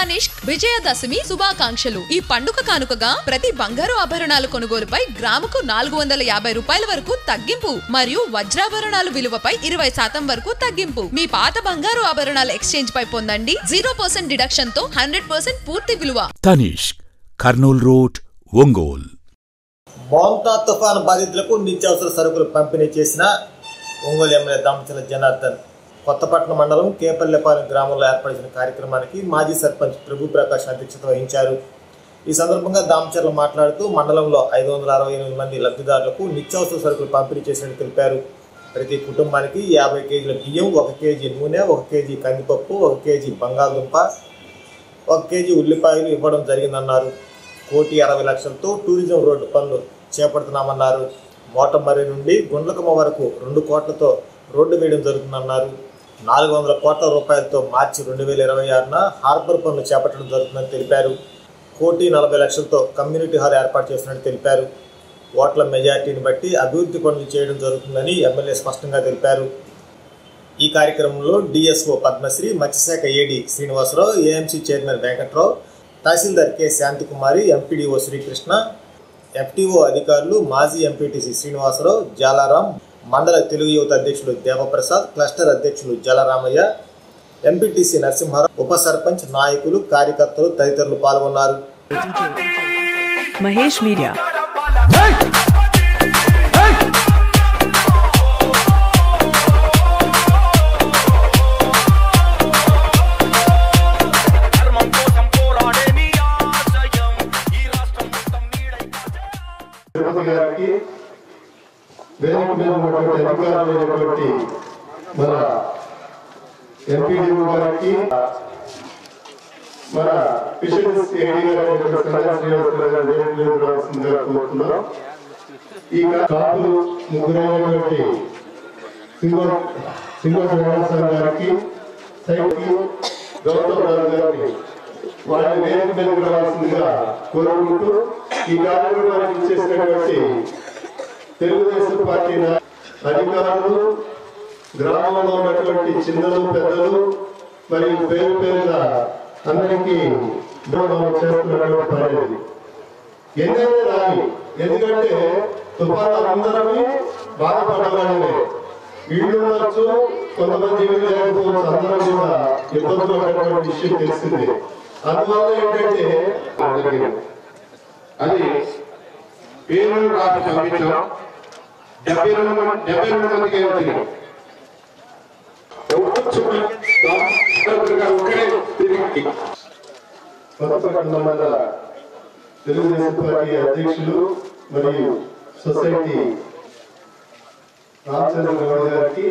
తనిష్క్ విజయదశమి శుభాకాంక్షలు. ఈ పండుగ కానుకగా ప్రతి బంగారు ఆభరణాల కొనుగోలుపై గ్రాముకు 450 రూపాయల వరకు తగ్గింపు మరియు వజ్రాభరణాల విలువపై 20% వరకు తగ్గింపు. మీ పాత బంగారు ఆభరణాల ఎక్స్చేంజ్ పై పొందండి 0% డిడక్షన్ తో 100% పూర్తి విలువ. తనిష్క్, కర్నూల్ రోడ్, ఒంగోల్. మోంతా తుఫాను బాధితులకు నిత్యావసర సరుకులు పంపిణీ చేసిన ఒంగోలు ఎమ్మెల్యే దామచర్ల జనార్దన్ కొత్తపట్నం మండలం కేపల్లెపాలెం గ్రామంలో ఏర్పడిన కార్యక్రమానికి మాజీ సర్పంచ్ ప్రభు ప్రకాష్ అధ్యక్షత వహించారు. ఈ సందర్భంగా దామచర్ల మాట్లాడుతూ మండలంలో 568 మంది లబ్ధిదారులకు నిత్యావసర సరుకులు పంపిణీ చేసినట్టు తెలిపారు. ప్రతి కుటుంబానికి 50 కేజీల బియ్యం, 1 కేజీ నూనె, 1 కేజీ కందిపప్పు, 1 కేజీ బంగాళదుంప, 1 కేజీ ఉల్లిపాయలు ఇవ్వడం జరిగిందన్నారు. 1,60,00,000తో టూరిజం రోడ్డు పనులు చేపడుతున్నామన్నారు. మోటమర్రి నుండి గుండ్లకమ్మ వరకు 2 కోట్లతో రోడ్డు వేయడం జరుగుతుందన్నారు. 400 కోట్ల రూపాయలతో మార్చి 2026న హార్బర్ పనులు చేపట్టడం జరుగుతుందని తెలిపారు. 1,40,00,000తో కమ్యూనిటీ హాల్ ఏర్పాటు చేసినట్టు తెలిపారు. ఓట్ల మెజార్టీని బట్టి అభివృద్ధి పనులు చేయడం జరుగుతుందని ఎమ్మెల్యే స్పష్టంగా తెలిపారు. ఈ కార్యక్రమంలో డిఎస్ఓ పద్మశ్రీ, మత్స్యశాఖ AD Srinivasarao, AMC chairman Venkatrao, tahsildar K Shanthikumari, MPDO Srikrishna, FTO అధికారులు, మాజీ ఎంపీటీసీ శ్రీనివాసరావు, జాలారాం, మండల తెలుగు యువత అధ్యక్షులు దేవప్రసాద్, క్లస్టర్ అధ్యక్షులు జలరామయ్య, ఎంపీటీసీ నరసింహారావు, ఉప సర్పంచ్, నాయకులు, కార్యకర్తలు తదితరులు పాల్గొన్నారు. మహేష్ మీడియా గారికి వేదిక మీద ఉన్నటువంటి అధికారులైనటువంటి మన ఎంపీడీఓ గారికి, మన ఫిషరీస్ ఏడీ గారు కోరుతున్నాం. ఈ కాపులు ముగ్గురైనటువంటి సింగోట్ వెంకటేశ్వర గారికి, సైకి గౌతమ్ రావు గారిని వారి వేదిక మీద రావాల్సిందిగా కోరుకుంటూ ఈ కార్యక్రమానికి ఇచ్చేసినటువంటి తెలుగుదేశం పార్టీ అధికారులు, గ్రామంలో ఉన్నటువంటి చిన్నలు, పెద్దలు మరియు పేరు పేరుగా అందరికీ చేస్తున్నటువంటి పని ఎన్నైనా రాని. ఎందుకంటే తుఫాను అందరూ బాధపడవాలనే ఇళ్ళు ఉండొచ్చు, కొంతమంది ఇల్లు లేకపోవచ్చు, అందరం కూడా ఇబ్బందులు ఉన్నటువంటి విషయం తెలిసింది. అందువల్ల ఏంటంటే అది పేరు రాసి పంపించాం. 72 మందికి వచ్చింది. కొత్తపట్నం మండల తెలుగుదేశం పార్టీ అధ్యక్షులు మరియు సొసైటీ రామచంద్ర గౌడ్ గారికి,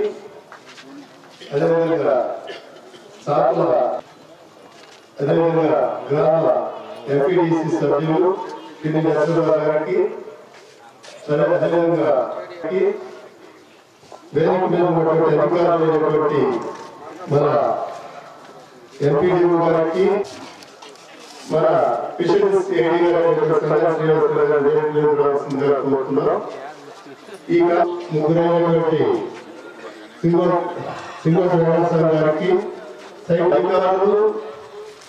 అదేవిధంగా సాకుల, అదేవిధంగా గ్రామ ఎంపీడీసీ సభ్యులు పిన్ని నరసింహరావు గారికి, అదేవిధంగా వేదిక మీద ఉన్నటువంటి అధికారులైనటువంటి మన ఎంపీడీఓ గారికి, మన ఫిషరీస్ ఏడీ గారు కోరుతున్నాం. ఈ ముగ్గురైనటువంటి సింగోట్ వెంకటేశ్వర గారికి, సైట్ అధికారులు,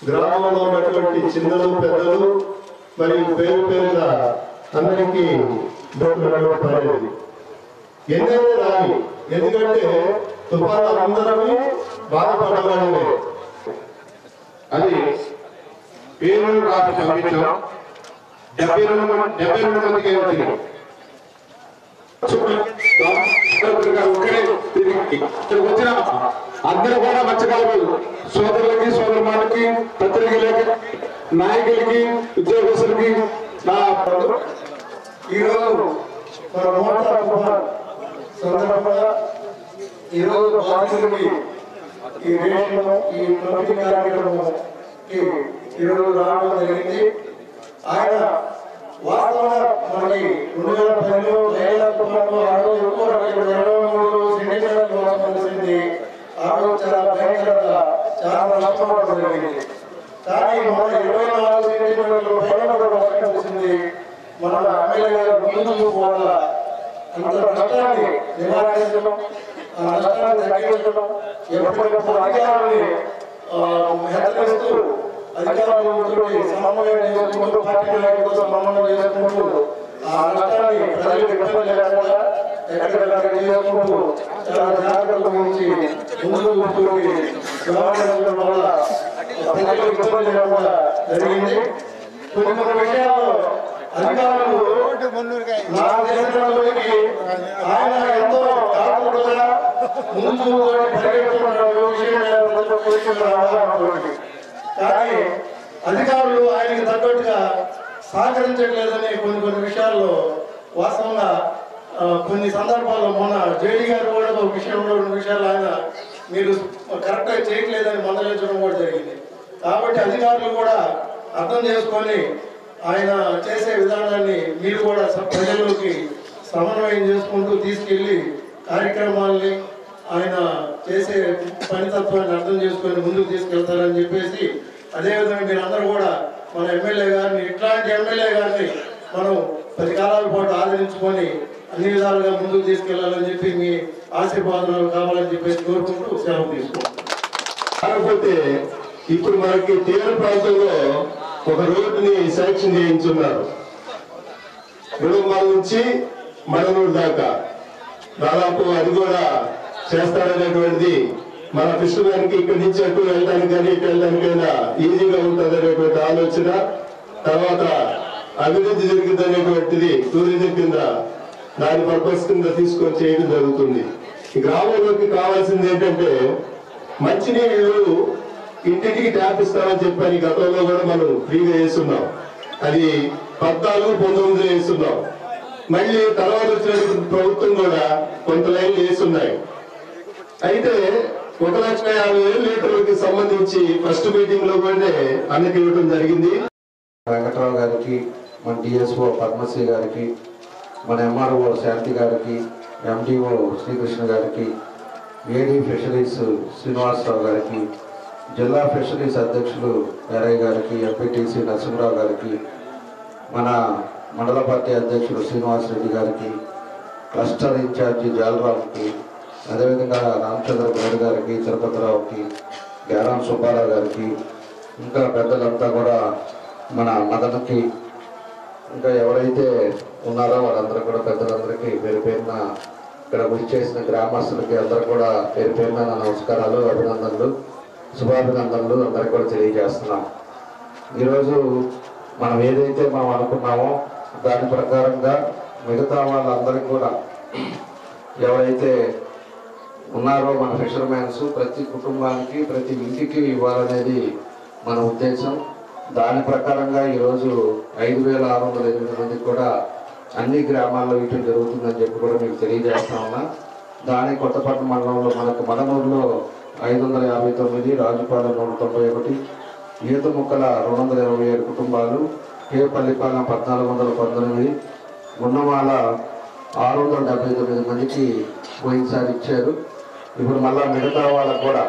గ్రామంలో ఉన్నటువంటి చిన్నలు, పెద్దలు మరియు పేరు పేరుగా అందరికీ పని ఎన్నైనా రాని. ఎందుకంటే తుఫాను అందరూ బాధపడవాలనే అది పేరు రాసి పంపించాం. 72 మందికి వచ్చింది. వచ్చిన అందరూ కూడా మత్స్యకారులు సోదరులకి, సోదరుమాలకి, పత్రికలకి, నాయకులకి, ఉద్యోగస్తులకి నా ఈరోజు మన మోంతా తుఫాన్ సందర్భంగా ఈరోజు బాధితులకి ఈ రేషన్, ఈ పంపిణీ కార్యక్రమంకి ఈరోజు రావడం జరిగింది. ఆయన వాస్తవంగా మనకి 2010లో తుఫాను ఆ రోజు ఎక్కువ 23 సెంటీమీటర్ల వర్షం కురిసింది. ఆ రోజు చాలా భయంకరంగా చాలా నష్టపోవడం జరిగింది. కానీ మన 24 సెంటీమీటర్ల పైన వర్షం కురిసింది. మన ఎమ్మెల్యే గారు ముందు వల్ల అంత నష్టాన్ని నివారించడం, ఆ నష్టాన్ని తగ్గించడం, ఎప్పటికప్పుడు అధికారుల్ని హెచ్చరిస్తూ అధికారులతో సమన్వయం చేసుకుంటూ పార్టీ నాయకులతో సమన్వయం చేసుకుంటూ ఆ నష్టాన్ని ప్రజలకు ఇబ్బంది లేకుండా ఎక్కడికక్కడ చేసుకుంటూ చాలా జాగ్రత్తలు గురించి ముందుకు వ్యవహరించడం వల్ల ప్రజలకు ఇబ్బంది లేకుండా జరిగింది. కొన్ని విషయాల్లో అధికారులు నా దేశంలోకి ఆయన ఎంతో కాకుండా ముందు పరిగెత్తుకున్న విషయం కానీ అధికారులు ఆయనకి తగ్గట్టుగా సహకరించట్లేదని కొన్ని విషయాల్లో వాస్తవంగా కొన్ని సందర్భాల్లో మొన్న జేడీ గారు కూడా ఒక విషయంలో రెండు విషయాలు ఆయన మీరు కరెక్ట్గా చేయట్లేదని మందలించడం కూడా జరిగింది. కాబట్టి అధికారులు కూడా అర్థం చేసుకొని ఆయన చేసే విధానాన్ని మీరు కూడా ప్రజల్లోకి సమన్వయం చేసుకుంటూ తీసుకెళ్ళి కార్యక్రమాలని ఆయన చేసే పనితత్వాన్ని అర్థం చేసుకొని ముందుకు తీసుకెళ్తారని చెప్పేసి, అదేవిధంగా మీరందరూ కూడా మన ఎమ్మెల్యే గారిని ఇట్లాంటి ఎమ్మెల్యే గారిని మనం 10 కాలాల పాటు ఆదరించుకొని అన్ని విధాలుగా ముందుకు తీసుకెళ్లాలని చెప్పి మీ ఆశీర్వాదాలు కావాలని చెప్పేసి కోరుకుంటూ సెలవు తీసుకుంటాం. కాకపోతే ఇప్పుడు మనకి తీర ప్రాంతంలో ఒక రోడ్డుని సెలక్షన్ చేయించున్నారు. గుడుంబాల నుంచి మడనూరు దాకా దాదాపు అది కూడా చేస్తారనేటువంటిది మన ఫిషర్మెన్ కి ఇక్కడి నుంచి అటు వెళ్ళడానికి కానీ ఇటు వెళ్ళడానికైనా ఈజీగా ఉంటుంది అనేటువంటి ఆలోచన, తర్వాత అభివృద్ధి జరిగింది అనేటువంటిది టూరిజం కింద దాని పర్పస్ కింద తీసుకొని చేయడం జరుగుతుంది. ఈ గ్రామంలోకి కావాల్సింది ఏంటంటే మంచినీళ్ళు ఇంటింటికి ట్యాప్ ఇస్తామని చెప్పని గతంలో కూడా మనం ఫ్రీగా వేస్తున్నాం. అది 14-19 వేస్తున్నాం. మళ్ళీ తర్వాత వచ్చిన ప్రభుత్వం కూడా కొంత లైన్లు వేస్తున్నాయి. అయితే 1,50,000 లీటర్లకి సంబంధించి ఫస్ట్ మీటింగ్ లో కూడా అన్నకి ఇవ్వడం జరిగింది. వెంకట్రావు గారికి, మన డిఎస్ఓ పద్మశ్రీ గారికి, మన ఎంఆర్ఓ శాంతి గారికి, ఎండిఓ శ్రీకృష్ణ గారికి, ఏడీ ఫిషరీస్ శ్రీనివాసరావు గారికి, జిల్లా ఫిషరీస్ అధ్యక్షులు ఎరయ్య గారికి, ఎంపీటీసీ నరసింహరావు గారికి, మన మండల పార్టీ అధ్యక్షుడు శ్రీనివాసరెడ్డి గారికి, క్లస్టర్ ఇన్ఛార్జి జాలరావుకి, అదేవిధంగా రామచంద్ర గౌడ్ గారికి, తిరుపతిరావుకి, గ్యారాం సుబ్బారావు గారికి, ఇంకా పెద్దలంతా కూడా మన మదనకి, ఇంకా ఎవరైతే ఉన్నారో వాళ్ళందరూ కూడా పెద్దలందరికీ పేరు పేరున ఇక్కడ విష్ చేసిన గ్రామస్తులకి అందరూ కూడా పేరు పేరున నమస్కారాలు, అభినందనలు, శుభాభినందనలు అందరికీ కూడా తెలియజేస్తున్నాం. ఈరోజు మనం ఏదైతే మనం అనుకున్నామో దాని ప్రకారంగా మిగతా వాళ్ళందరికీ కూడా ఎవరైతే ఉన్నారో మన ఫిషర్మ్యాన్స్ ప్రతి కుటుంబానికి ప్రతి ఇంటికి ఇవ్వాలనేది మన ఉద్దేశం. దాని ప్రకారంగా ఈరోజు 5,608 మందికి కూడా అన్ని గ్రామాల్లో ఇటు జరుగుతుందని చెప్పి కూడా మీకు తెలియజేస్తా ఉన్నా. దాని కొత్తపట్నం మండలంలో మనకు మడనూరులో 559, రాజుపాలెం 191, ఈతముక్కల 227 కుటుంబాలు, కేపల్లిపాలెం 1419, గున్నమాల 679 మందికి పోయినసారి ఇచ్చారు. ఇప్పుడు మళ్ళా మిగతా వాళ్ళకు కూడా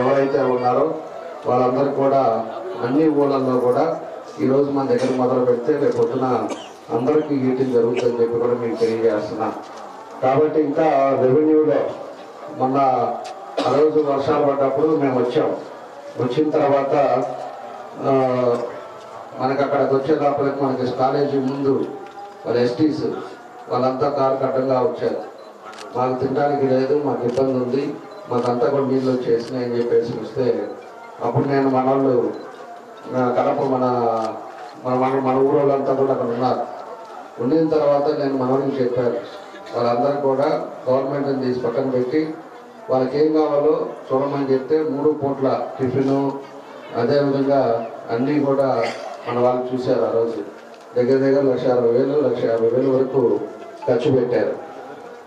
ఎవరైతే ఉన్నారో వాళ్ళందరూ కూడా అన్ని ఊళ్ళల్లో కూడా ఈరోజు మన దగ్గర మొదలు పెడితే రేపు పొద్దున అందరికీ ఈటింగ్ జరుగుతుందని చెప్పి కూడా మీకు తెలియజేస్తున్నాం. కాబట్టి ఇంకా రెవెన్యూలో మొన్న ఆ రోజు వర్షాలు పడ్డప్పుడు మేము వచ్చిన తర్వాత మనకు అక్కడికి వచ్చేటప్పటికి మనకి కాలేజీ ముందు వాళ్ళ ఎస్టీస్ వాళ్ళంతా కారుకు అడ్డంగా వచ్చారు. మాకు తినడానికి లేదు, మాకు ఇబ్బంది ఉంది, మాకంతా కూడా నీళ్ళు వచ్చేసినాయి అని చెప్పేసి వస్తే అప్పుడు నేను మనోళ్ళు కడప మన ఊరోళ్ళంతా కూడా అక్కడ ఉన్నారు. ఉండిన తర్వాత నేను మనోళ్ళకి చెప్పాను, వాళ్ళందరూ కూడా గవర్నమెంట్ని తీసి పక్కన పెట్టి వాళ్ళకి ఏం కావాలో చూడమని చెప్తే 3 పూట్ల టిఫిను అదేవిధంగా అన్నీ కూడా మన వాళ్ళు చూశారు. ఆ రోజు దగ్గర 1,60,000, 1,50,000 వరకు ఖర్చు పెట్టారు.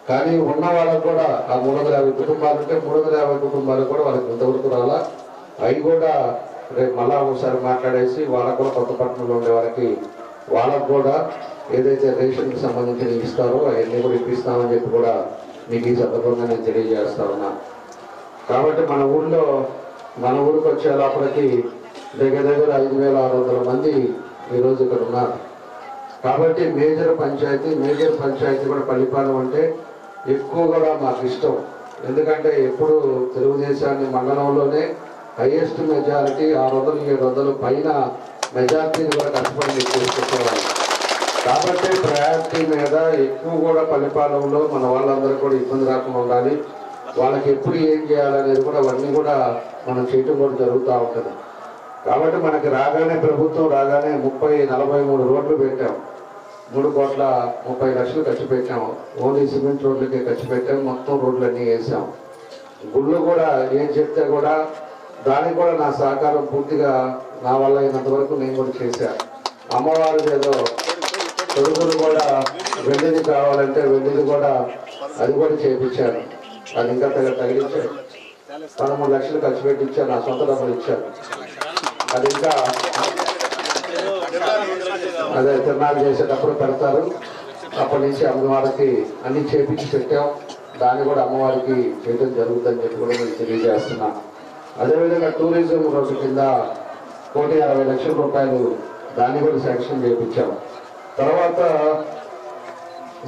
కానీ ఉన్న వాళ్ళకు కూడా ఆ 350 కుటుంబాలు ఉంటే 350 కుటుంబాలు కూడా వాళ్ళకి ఇంతవరకు రాలా. అవి కూడా రేపు మళ్ళా ఒకసారి మాట్లాడేసి వాళ్ళకు కూడా కొత్తపట్నంలో ఉండే వాళ్ళకు కూడా ఏదైతే రేషన్కి సంబంధించిన ఇస్తారో అవన్నీ కూడా ఇప్పిస్తామని చెప్పి కూడా మీకు ఈ సందర్భంగా నేను తెలియజేస్తా ఉన్నా. కాబట్టి మన ఊరికి వచ్చే లోపలికి దగ్గర 5,600 మంది ఈరోజు ఇక్కడ ఉన్నారు. కాబట్టి మేజర్ పంచాయతీ కూడా పల్లిపాలెం అంటే ఎక్కువ కూడా మాకు ఇష్టం. ఎందుకంటే ఎప్పుడు తెలుగుదేశాన్ని మండలంలోనే హైయెస్ట్ మెజారిటీ 600-700 పైన మెజారిటీని కూడా కష్టపడి చేసుకుంటున్నారు. కాబట్టి ప్రయారిటీ మీద ఎక్కువ కూడా పల్లెపాలెంలో మన వాళ్ళందరూ కూడా ఇబ్బంది రాకుండా ఉండాలి. వాళ్ళకి ఎప్పుడు ఏం చేయాలనేది కూడా అవన్నీ కూడా మనం చేయటం కూడా జరుగుతూ ఉంటుంది. కాబట్టి మనకి రాగానే ప్రభుత్వం రాగానే 43 రోడ్లు పెట్టాం. 3,30,00,000 ఖర్చు పెట్టాం. ఓన్లీ సిమెంట్ రోడ్లకే ఖర్చు పెట్టాం. మొత్తం రోడ్లన్నీ వేసాం. గుళ్ళు కూడా ఏం చెప్తే కూడా దానికి కూడా నా సహకారం పూర్తిగా నా వల్ల అయినంత వరకు నేను కూడా చేశాను. అమ్మవారి ఏదో కొడుకులు కూడా వెండిది కావాలంటే వెండిది కూడా అది కూడా చేయించాను. అది ఇంకా తగిలించాను. 13 లక్షలు ఖర్చు పెట్టి ఇచ్చాను. నా సొంత డబ్బులు ఇచ్చాను. అది ఇంకా అదే తిరునాళ్ళు చేసేటప్పుడు పెడతారు. అప్పటి నుంచి అమ్మవారికి అన్ని చేపించి పెట్టాం. దాన్ని కూడా అమ్మవారికి చేయడం జరుగుతుందని చెప్పి కూడా నేను తెలియజేస్తున్నాను. అదేవిధంగా టూరిజం రోడ్డు కింద 1,60,00,000 రూపాయలు దాన్ని కూడా శాంక్షన్ చేయించాం. తర్వాత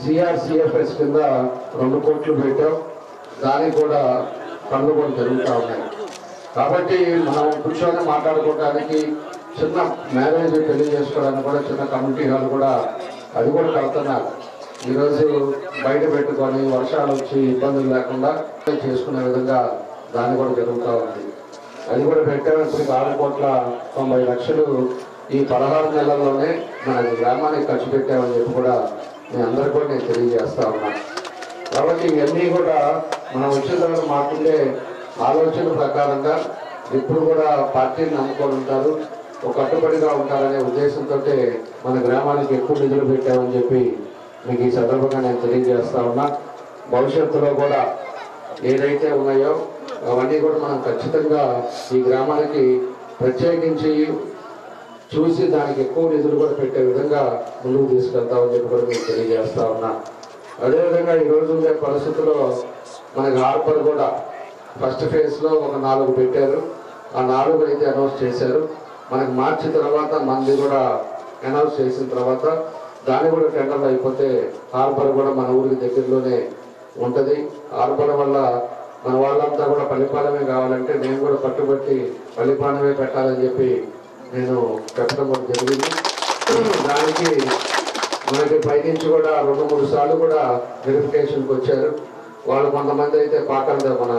CRCFS కింద 2 కోట్లు పెట్టాం. దానికి కూడా పనులు కూడా జరుగుతూ ఉన్నాయి. కాబట్టి మనం కూర్చొని మాట్లాడుకోవడానికి చిన్న మ్యారేజ్ పెళ్లి చేసుకోవడానికి కూడా చిన్న కమ్యూనిటీ హాల్ కూడా అది కూడా కడుతున్నారు. ఈరోజు బయట పెట్టుకొని వర్షాలు వచ్చి ఇబ్బందులు లేకుండా చేసుకునే విధంగా దాన్ని కూడా జరుగుతూ ఉంది. అది కూడా పెట్టాము. ఇప్పుడు 6,90,00,000 ఈ 16 నెలల్లోనే మన గ్రామానికి ఖర్చు పెట్టామని చెప్పి కూడా మీ అందరికీ కూడా నేను తెలియజేస్తా ఉన్నాను. కాబట్టి ఇవన్నీ కూడా మనం వచ్చిన తర్వాత మాకుండే ఆలోచన ప్రకారంగా ఇప్పుడు కూడా పార్టీని నమ్ముకొని ఉంటారు, ఒక కట్టుబడిగా ఉంటారనే ఉద్దేశంతో మన గ్రామానికి ఎక్కువ నిధులు పెట్టామని చెప్పి మీకు ఈ సందర్భంగా నేను తెలియజేస్తా ఉన్నా. భవిష్యత్తులో కూడా ఏదైతే ఉన్నాయో అవన్నీ కూడా మనం ఖచ్చితంగా ఈ గ్రామానికి ప్రత్యేకించి చూసి దానికి ఎక్కువ నిధులు కూడా పెట్టే విధంగా ముందుకు తీసుకెళ్తామని చెప్పి కూడా మీకు తెలియజేస్తా ఉన్నా. అదేవిధంగా ఈరోజు ఉండే పరిస్థితుల్లో మనకి హార్బర్ కూడా ఫస్ట్ ఫేజ్లో ఒక 4 పెట్టారు. ఆ 4 అయితే అనౌన్స్ చేశారు. మనకి మార్చి తర్వాత మంది కూడా అనౌన్స్ చేసిన తర్వాత దాన్ని కూడా టెండర్లు అయిపోతే హార్బర్ కూడా మన ఊరికి దగ్గరలోనే ఉంటుంది. హార్బర్ వల్ల మన వాళ్ళంతా కూడా పల్లిపాలెమే కావాలంటే నేను కూడా పట్టుబట్టి పల్లిపాలెమే పెట్టాలని చెప్పి నేను చెప్పడం కూడా జరిగింది. దానికి మనకి పైనుంచి కూడా 2-3 సార్లు కూడా వెరిఫికేషన్కి వచ్చారు. వాళ్ళు కొంతమంది అయితే పాకల మన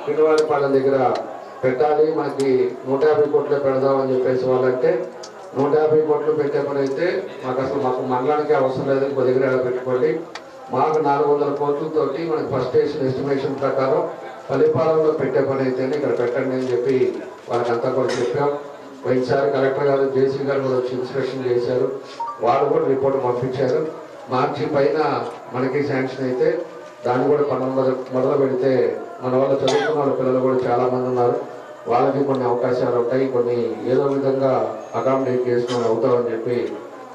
పినవారిపాలెం దగ్గర పెట్టాలి, మనకి 150 కోట్లే పెడదామని చెప్పేసి వాళ్ళంటే 150 కోట్లు పెట్టే పని అయితే మాకు మండలానికి అవసరం లేదు, ఇంకో దగ్గర పెట్టుకోండి, మాకు 400 కోట్లతోటి మనకి ఫస్ట్ స్టేషన్ ఎస్టిమేషన్ ప్రకారం పల్లిపాలెంలో పెట్టే పని అయితేనే ఇక్కడ పెట్టండి అని చెప్పి వాళ్ళకంతా కూడా చెప్పాం. పోయినసారి కలెక్టర్ గారు జేసీ గారు కూడా వచ్చి ఇన్స్పెక్షన్ చేశారు. వాళ్ళు కూడా రిపోర్ట్ పంపించారు. మార్చి పైన మనకి శాంక్షన్ అయితే దాన్ని కూడా పనులు మొదలు పెడితే మన వాళ్ళు చదువుకున్న వాళ్ళ పిల్లలు కూడా చాలామంది ఉన్నారు. వాళ్ళకి కొన్ని అవకాశాలు ఉంటాయి, కొన్ని ఏదో విధంగా అకామిడేట్ చేసుకుని అవుతామని చెప్పి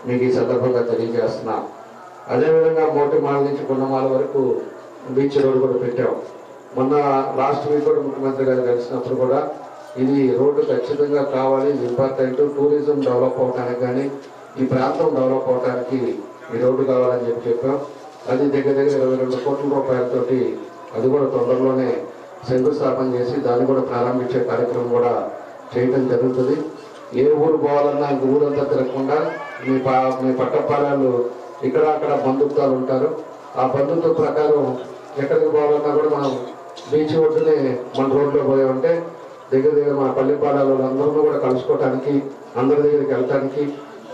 మీకు ఈ సందర్భంగా తెలియజేస్తున్నా. అదేవిధంగా మోటిమాల నుంచి కొండమాల వరకు బీచ్ రోడ్డు కూడా పెట్టాం. మొన్న లాస్ట్ వీక్ కూడా ముఖ్యమంత్రి గారు కలిసినప్పుడు కూడా ఇది రోడ్డు ఖచ్చితంగా కావాలి, ఇంపార్టెంట్, టూరిజం డెవలప్ అవడానికి కానీ ఈ ప్రాంతం డెవలప్ అవడానికి ఈ రోడ్డు కావాలని చెప్పాం. అది దగ్గర 22 కోట్ల రూపాయలతోటి అది కూడా తొందరలోనే శంకుస్థాపన చేసి దాన్ని కూడా ప్రారంభించే కార్యక్రమం కూడా చేయటం జరుగుతుంది. ఏ ఊరు పోవాలన్నా ఇంక ఊరంతా తిరగకుండా మీ పట్టపాలెలు ఇక్కడ అక్కడ బంధుత్వాలు ఉంటారు. ఆ బంధుత్వ ప్రకారం ఎక్కడికి పోవాలన్నా కూడా మనం బీచ్ ఒడ్డునే మన రోడ్లో పోయామంటే దగ్గర మన పల్లిపాలెలు అందరూ కూడా కలుసుకోవటానికి అందరి దగ్గరికి వెళ్ళటానికి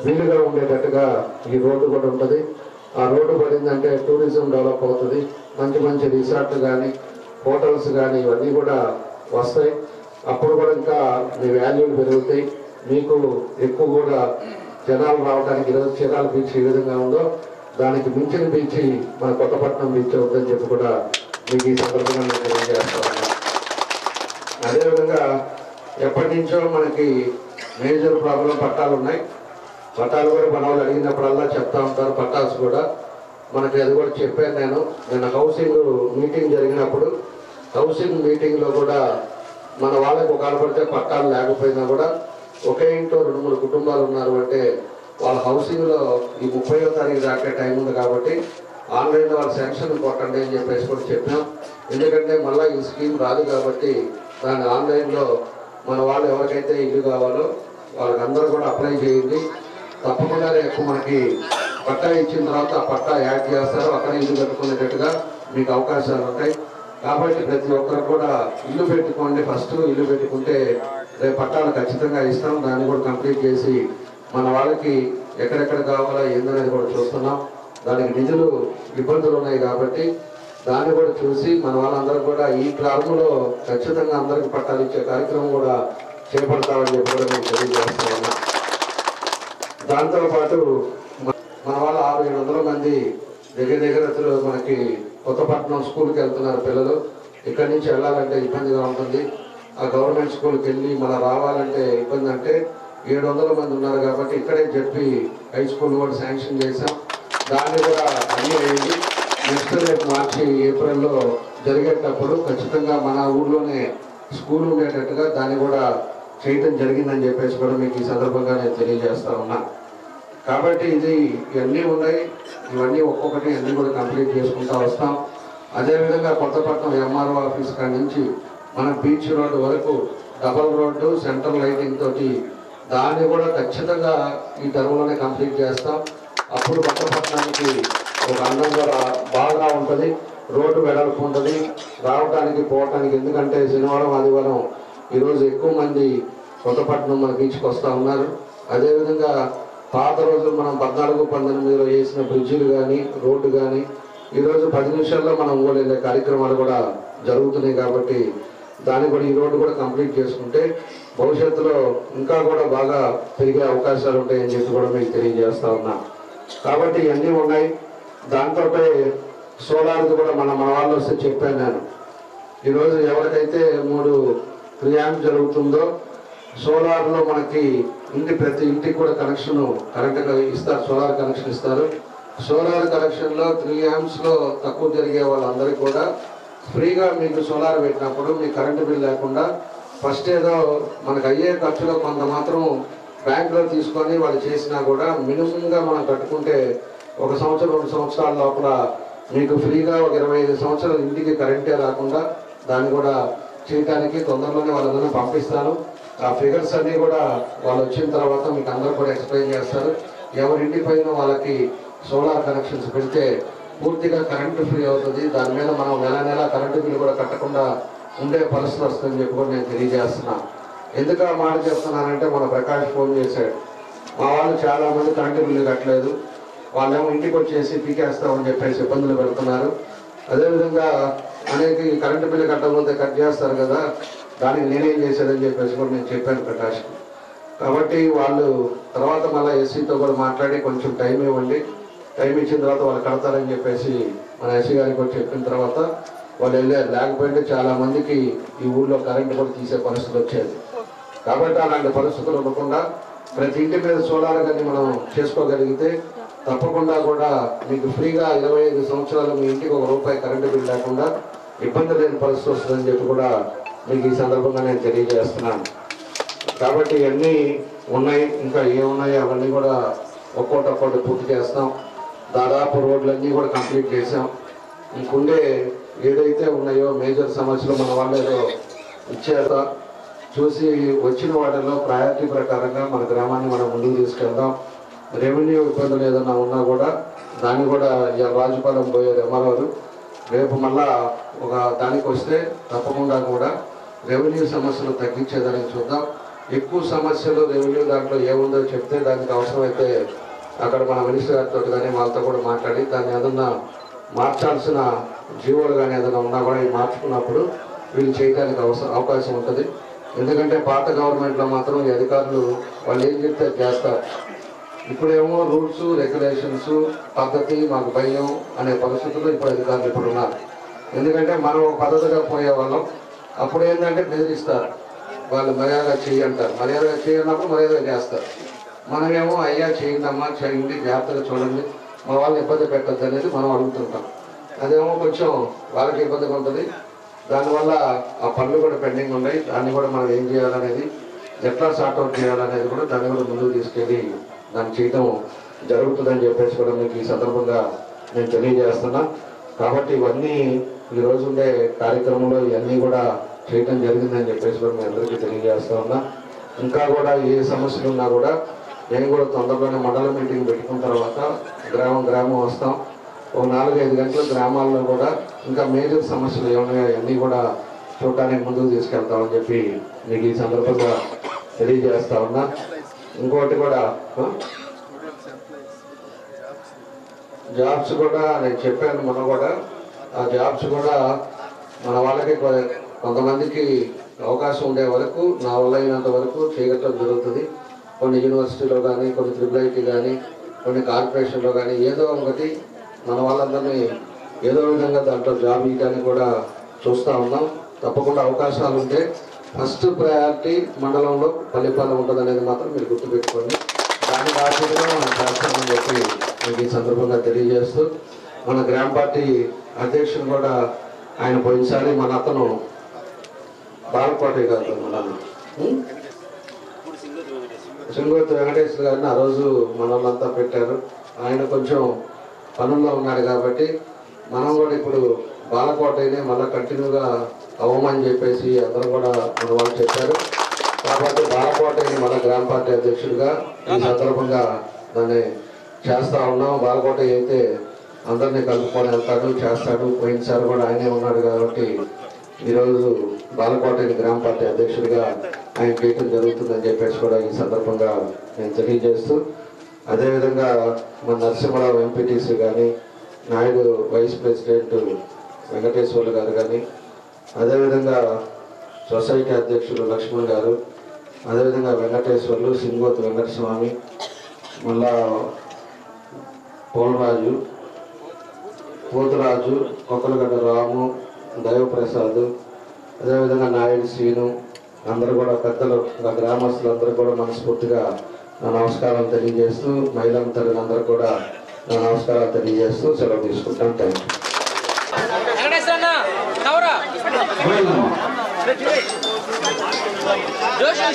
వీలుగా ఉండేటట్టుగా ఈ రోడ్డు కూడా ఉంటుంది. ఆ రోడ్డు పడిందంటే టూరిజం డెవలప్ అవుతుంది. మంచి మంచి రిసార్ట్లు కానీ హోటల్స్ కానీ ఇవన్నీ కూడా వస్తాయి. అప్పుడు కూడా ఇంకా మీ వాల్యూలు పెరుగుతాయి. మీకు ఎక్కువ కూడా జనాలు రావడానికి ఈరోజు చీరాల బీచ్ ఏ విధంగా ఉందో దానికి మించిన బీచ్ మన కొత్తపట్నం బీచ్ అవుతుందని చెప్పి కూడా మీకు ఈ సందర్భంగా నేను తెలియజేస్తా ఉన్నాను. అదేవిధంగా ఎప్పటి నుంచో మనకి మేజర్ ప్రాబ్లం పట్టాలు ఉన్నాయి. పట్టాలు కూడా మన వాళ్ళు అడిగినప్పుడల్లా చెప్తా ఉంటారు. పట్టాల్సి కూడా మనకి అది కూడా చెప్పాను. నేను హౌసింగ్ మీటింగ్ జరిగినప్పుడు హౌసింగ్ మీటింగ్లో కూడా మన వాళ్ళకి ఒకవేళ పడితే పట్టాలు లేకపోయినా కూడా ఒకే ఇంట్లో 2-3 కుటుంబాలు ఉన్నారు అంటే వాళ్ళ హౌసింగ్లో ఈ 30వ తారీఖు దాకా టైం ఉంది కాబట్టి ఆన్లైన్లో వాళ్ళ శాంక్షన్ కొట్టండి అని చెప్పేసి కూడా చెప్పాం. ఎందుకంటే మళ్ళీ ఈ స్కీమ్ రాదు కాబట్టి దాన్ని ఆన్లైన్లో మన వాళ్ళు ఎవరికైతే ఇల్లు కావాలో వాళ్ళకందరూ కూడా అప్లై చేయండి. తప్పకుండా రేపు మనకి పట్టా ఇచ్చిన తర్వాత ఆ పట్టా యాడ్ చేస్తారు, అక్కడ ఇల్లు కట్టుకునేటట్టుగా మీకు అవకాశాలు ఉంటాయి. కాబట్టి ప్రతి ఒక్కరు కూడా ఇల్లు పెట్టుకోండి. ఫస్ట్ ఇల్లు పెట్టుకుంటే రేపు పట్టాలు ఖచ్చితంగా ఇస్తాం. దాన్ని కూడా కంప్లీట్ చేసి మన వాళ్ళకి ఎక్కడెక్కడ కావాలో ఏందనేది కూడా చూస్తున్నాం. దానికి నిధులు ఇబ్బందులు ఉన్నాయి కాబట్టి దాన్ని కూడా చూసి మన వాళ్ళందరూ కూడా ఈ గ్రామంలో ఖచ్చితంగా అందరికి పట్టాలు ఇచ్చే కార్యక్రమం కూడా చేపడతామని చెప్పి కూడా మేము తెలియజేస్తా ఉన్నాం. దాంతోపాటు మన వాళ్ళ 600-700 మంది దగ్గర మనకి కొత్తపట్నం స్కూల్కి వెళ్తున్నారు పిల్లలు. ఇక్కడి నుంచి వెళ్ళాలంటే ఇబ్బందిగా ఉంటుంది. ఆ గవర్నమెంట్ స్కూల్కి వెళ్ళి మనం రావాలంటే ఇబ్బంది. అంటే 700 మంది ఉన్నారు కాబట్టి ఇక్కడే చెప్పి హై స్కూల్ కూడా శాంక్షన్ చేశాం. దాన్ని కూడా అన్నీ అయ్యింది. నెక్స్ట్ రేపు మార్చి ఏప్రిల్లో జరిగేటప్పుడు ఖచ్చితంగా మన ఊర్లోనే స్కూల్ ఉండేటట్టుగా దాన్ని కూడా చేయటం జరిగిందని చెప్పేసి కూడా మీకు ఈ సందర్భంగా నేను తెలియజేస్తా ఉన్నా. కాబట్టి ఇవన్నీ ఉన్నాయి. ఇవన్నీ ఒక్కొక్కటి అన్నీ కూడా కంప్లీట్ చేసుకుంటూ వస్తాం. అదేవిధంగా కొత్తపట్నం ఎంఆర్ఓ ఆఫీస్ కాడి నుంచి మన బీచ్ రోడ్డు వరకు డబల్ రోడ్డు సెంట్రల్ లైటింగ్ తోటి దాన్ని కూడా ఖచ్చితంగా ఈ టర్మ్లోనే కంప్లీట్ చేస్తాం. అప్పుడు కొత్తపట్నానికి ఒక అందం కూడా బాగా ఉంటుంది. రోడ్డు వెడల్పు ఉంటుంది రావడానికి పోవటానికి. ఎందుకంటే శనివారం ఆదివారం ఈరోజు ఎక్కువ మంది కొత్తపట్నం మన బీచ్కి వస్తూ ఉన్నారు. అదేవిధంగా పాత రోజులు మనం 14-18లో వేసిన బ్రిడ్జిలు కానీ రోడ్డు కానీ ఈరోజు 10 నిమిషాల్లో మనం ఒంగోలు వెళ్ళే కార్యక్రమాలు కూడా జరుగుతున్నాయి. కాబట్టి దాన్ని కూడా ఈ రోడ్డు కూడా కంప్లీట్ చేసుకుంటే భవిష్యత్తులో ఇంకా కూడా బాగా పెరిగే అవకాశాలు ఉంటాయని చెప్పి కూడా మీకు తెలియజేస్తా ఉన్నా. కాబట్టి ఇవన్నీ ఉన్నాయి. దాంతో సోలార్ది కూడా మన వాళ్ళు వస్తే చెప్పాను నేను. ఈరోజు ఎవరికైతే 3 యాంప్ జరుగుతుందో సోలార్లో మనకి ప్రతి ఇంటికి కూడా కనెక్షన్ కరెంట్ ఇస్తారు, సోలార్ కనెక్షన్ ఇస్తారు. సోలార్ కనెక్షన్లో 3 యాంప్స్లో తక్కువ జరిగే వాళ్ళందరికీ కూడా ఫ్రీగా మీకు సోలార్ పెట్టినప్పుడు మీ కరెంటు బిల్ లేకుండా ఫస్ట్ ఏదో మనకు అయ్యే ఖర్చులో కొంత మాత్రం బ్యాంకులో తీసుకొని వాళ్ళు చేసినా కూడా మినిమంగా మనం కట్టుకుంటే 1 సంవత్సరం 2 సంవత్సరాల లోపల మీకు ఫ్రీగా ఒక 25 సంవత్సరాలు ఇంటికి కరెంటే రాకుండా దాన్ని కూడా చేయడానికి తొందరలోనే వాళ్ళందరూ పంపిస్తాను. ఆ ఫిగర్స్ అన్నీ కూడా వాళ్ళు వచ్చిన తర్వాత మీకు అందరూ కూడా ఎక్స్ప్లెయిన్ చేస్తారు. ఎవరింటి పైన వాళ్ళకి సోలార్ కనెక్షన్స్ పెడితే పూర్తిగా కరెంటు ఫ్రీ అవుతుంది. దాని మీద మనం నెల కరెంటు బిల్లు కూడా కట్టకుండా ఉండే పరిస్థితి వస్తుందని చెప్పి కూడా నేను తెలియజేస్తున్నాను. ఎందుకు ఆ మాట చెప్తున్నానంటే మన ప్రకాష్ ఫోన్ చేశాడు. మా వాళ్ళు చాలామంది కరెంటు బిల్లు కట్టలేదు, వాళ్ళేమో ఇంటికి వచ్చేసి పీకేస్తామని చెప్పేసి ఇబ్బందులు పెడుతున్నారు. అదేవిధంగా అనేక కరెంటు బిల్లు కట్టకపోతే కట్ చేస్తారు కదా, దానికి నేనేం చేశానని చెప్పేసి కూడా నేను చెప్పాను ప్రకాష్కి. కాబట్టి వాళ్ళు తర్వాత మళ్ళీ ఎస్సీతో కూడా మాట్లాడి కొంచెం టైం ఇవ్వండి, టైం ఇచ్చిన తర్వాత వాళ్ళు కడతారని చెప్పేసి మన ఎస్సీ గారికి కూడా చెప్పిన తర్వాత వాళ్ళు వెళ్ళారు. లేకపోతే చాలా మందికి ఈ ఊళ్ళో కరెంటు కూడా తీసే పరిస్థితి వచ్చేది. కాబట్టి అలాంటి పరిస్థితులు ఉండకుండా ప్రతి ఇంటి మీద సోలార్ కానీ మనం చేసుకోగలిగితే తప్పకుండా కూడా మీకు ఫ్రీగా 25 సంవత్సరాలు మీ ఇంటికి ₹1 కరెంటు బిల్ లేకుండా ఇబ్బంది లేని పరిస్థితి వస్తుందని చెప్పి కూడా మీకు ఈ సందర్భంగా నేను తెలియజేస్తున్నాను. కాబట్టి ఇవన్నీ ఉన్నాయి, ఇంకా ఏమున్నాయో అవన్నీ కూడా ఒక్కోటి పూర్తి చేస్తాం. దాదాపు రోడ్లన్నీ కూడా కంప్లీట్ చేసాం. ఇంకుండే ఏదైతే ఉన్నాయో మేజర్ సమస్యలు మన వాళ్ళు ఏదో ఇచ్చారో చూసి వచ్చిన వాటిల్లో ప్రయారిటీ ప్రకారంగా మన గ్రామాన్ని మనం ముందుకు తీసుకెళ్దాం. రెవెన్యూ ఇబ్బందులు ఏదన్నా ఉన్నా కూడా దాన్ని కూడా రాజుపాలెం పోయారు ఎంఆర్ఓలు. రేపు మళ్ళా ఒక దానికి వస్తే తప్పకుండా కూడా రెవెన్యూ సమస్యలు తగ్గించేదానికి చూద్దాం. ఎక్కువ సమస్యలు రెవెన్యూ దాంట్లో ఏముందో చెప్తే దానికి అవసరమైతే అక్కడ మన మినిస్టర్ గారితో కానీ వాళ్ళతో కూడా మాట్లాడి దాన్ని ఏదన్నా మార్చాల్సిన జీవోలు కానీ ఏదైనా ఉన్నా కూడా మార్చుకున్నప్పుడు వీళ్ళు చేయడానికి అవకాశం ఉంటుంది. ఎందుకంటే పాత గవర్నమెంట్లో మాత్రం ఈ అధికారులు వాళ్ళు ఏం చెప్తే చేస్తారు. ఇప్పుడేమో రూల్స్ రెగ్యులేషన్స్ పద్ధతి మాకు భయం అనే పరిస్థితుల్లో ఇప్పుడు అధికారులు ఇప్పుడు ఉన్నారు. ఎందుకంటే మనం ఒక పద్ధతిగా పోయేవాళ్ళం. అప్పుడు ఏంటంటే బెదిరిస్తారు, వాళ్ళు మర్యాదగా చేయి అంటారు. మర్యాదగా చేయనప్పుడు మర్యాదగా చేస్తారు. మనమేమో అయ్యా చేయండమ్మా, చేయండి, జాగ్రత్తగా చూడండి, మా వాళ్ళని ఇబ్బంది పెట్టద్దు అనేది మనం అడుగుతుంటాం. అదేమో కొంచెం వాళ్ళకి ఇబ్బందిగా ఉంటుంది. దానివల్ల ఆ పనులు కూడా పెండింగ్ ఉన్నాయి. దాన్ని కూడా మనం ఏం చేయాలనేది, ఎట్లా సార్ట్అవుట్ చేయాలనేది కూడా దాన్ని కూడా ముందుకు తీసుకెళ్ళి దాన్ని చేయడం జరుగుతుందని చెప్పేసి కూడా మీకు ఈ సందర్భంగా నేను తెలియజేస్తున్నా. కాబట్టి ఇవన్నీ ఈరోజు ఉండే కార్యక్రమంలో ఇవన్నీ కూడా చేయడం జరిగిందని చెప్పేసి కూడా మీ అందరికీ తెలియజేస్తా ఉన్నా. ఇంకా కూడా ఏ సమస్యలు ఉన్నా కూడా నేను కూడా తొందరలోనే మండల మీటింగ్ పెట్టుకున్న తర్వాత గ్రామం వస్తాం. ఒక 4-5 గంటల గ్రామాల్లో కూడా ఇంకా మేజర్ సమస్యలు ఏమన్నాయో అవన్నీ కూడా చూడటానికి ముందుకు తీసుకెళ్తామని చెప్పి మీకు ఈ సందర్భంగా తెలియజేస్తా ఉన్నా. ఇంకోటి కూడా జాబ్స్ కూడా నేను చెప్పాను. మనం కూడా ఆ జాబ్స్ కూడా మన వాళ్ళకి కొంతమందికి అవకాశం ఉండే వరకు నా వల్ల అయినంత వరకు చేయటం జరుగుతుంది. కొన్ని యూనివర్సిటీలో కానీ, కొన్ని IIIT కానీ, కొన్ని కార్పొరేషన్లో కానీ ఏదో ఒకటి మన వాళ్ళందరినీ ఏదో విధంగా దాంట్లో జాబ్ ఇవ్వడానికి కూడా చూస్తూ ఉన్నాం. తప్పకుండా అవకాశాలు ఉంటే ఫస్ట్ ప్రయారిటీ మండలంలో పల్లిపాలెం ఉంటుంది అనేది మాత్రం మీరు గుర్తుపెట్టుకోండి. దాని బాధ్యతగా మనం చేస్తామని చెప్పి మీకు ఈ సందర్భంగా తెలియజేస్తూ, మన గ్రామ పార్టీ అధ్యక్షుడు కూడా ఆయన పోయినసారి మన అతను బాలకోటి గారు మన సింగోతి వెంకటేశ్వర గారిని ఆ రోజు మన వాళ్ళంతా పెట్టారు. ఆయన కొంచెం పనుల్లో ఉన్నాడు కాబట్టి మనం కూడా ఇప్పుడు బాలకోటనే మళ్ళీ కంటిన్యూగా అవ్వమని చెప్పేసి అందరూ కూడా మన వాళ్ళు చెప్పారు. కాబట్టి బాలకోటని మన గ్రామ పార్టీ అధ్యక్షుడిగా ఈ సందర్భంగా దాన్ని చేస్తూ ఉన్నాం. బాలకోట అయితే అందరినీ కలుపుకొని వెళ్తాడు, చేస్తాడు. పోయినసారి కూడా ఆయనే ఉన్నాడు కాబట్టి ఈరోజు బాలకోటని గ్రామ పార్టీ అధ్యక్షుడిగా ఆయన చేయటం జరుగుతుందని చెప్పేసి కూడా ఈ సందర్భంగా నేను తెలియజేస్తూ, అదేవిధంగా మన నరసింహరావు ఎంపీటీసీ కానీ, నాయుడు వైస్ ప్రెసిడెంట్ వెంకటేశ్వర్లు గారు కానీ, అదేవిధంగా సొసైటీ అధ్యక్షులు లక్ష్మణ్ గారు, అదేవిధంగా వెంకటేశ్వర్లు, సింగోతు వెంకటస్వామి, మళ్ళా పోలరాజు, పోతురాజు, కొత్తలగడ్డ రాము, దైవప్రసాద్, అదేవిధంగా నాయుడు శ్రీను, అందరూ కూడా పెద్దలు గ్రామస్తులందరూ కూడా మనస్ఫూర్తిగా నా నమస్కారాలు తెలియజేస్తూ, మహిళా తల్లులందరూ కూడా నా నమస్కారాలు తెలియజేస్తూ సెలవు తీసుకుంటాను. Thank you.